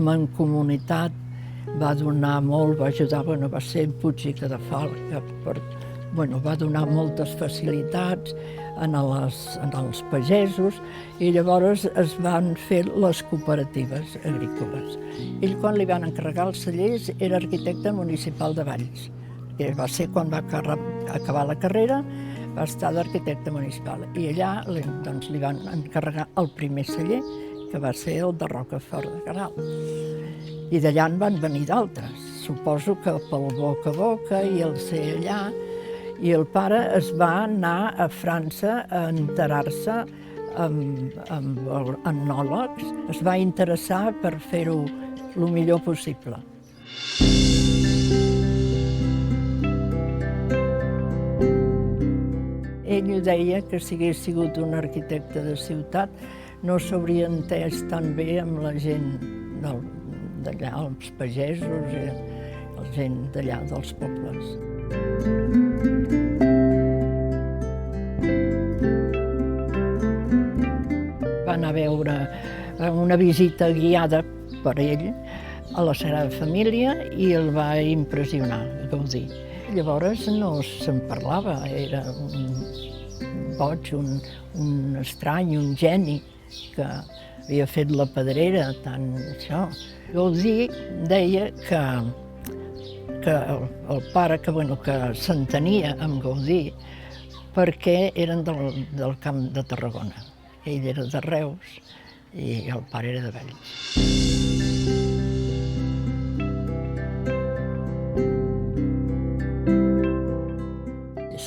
Mancomunitat va donar molt, va ajudar, va ser en Puig i Cadafalch, va donar moltes facilitats als pagesos i llavors es van fer les cooperatives agrícoles. Ell, quan li van encarregar els cellers, era arquitecte municipal de Valls, que va ser quan va acabar la carrera, va estar d'arquitecte municipal. I allà li van encarregar el primer celler, que va ser el de Rocafort de Queralt. I d'allà en van venir d'altres. Suposo que pel boca a boca i el ser allà. I el pare es va anar a França a enterar-se amb etnòlegs. Es va interessar per fer-ho el millor possible. Ell deia que si hagués sigut un arquitecte de ciutat no s'hauria entès tan bé amb la gent d'allà, els pagesos i la gent d'allà dels pobles. Va anar a veure una visita guiada per ell a la Sagrada Família i el va impressionar, Gaudí. Llavors no se'n parlava, era un boig, un estrany, un geni que havia fet la pedrera, tant això. Gaudí deia que el pare, que s'entenia amb Gaudí perquè eren del Camp de Tarragona. Ell era de Reus i el pare era de Valls.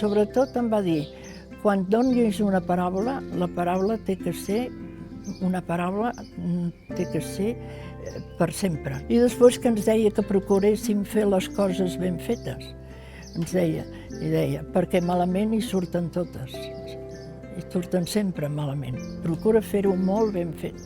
Sobretot em va dir, quan donis una paràbola, la paràbola té que ser per sempre. I després que ens deia que procuréssim fer les coses ben fetes. Ens deia, perquè malament hi surten totes. Hi surten sempre malament. Procura fer-ho molt ben fet.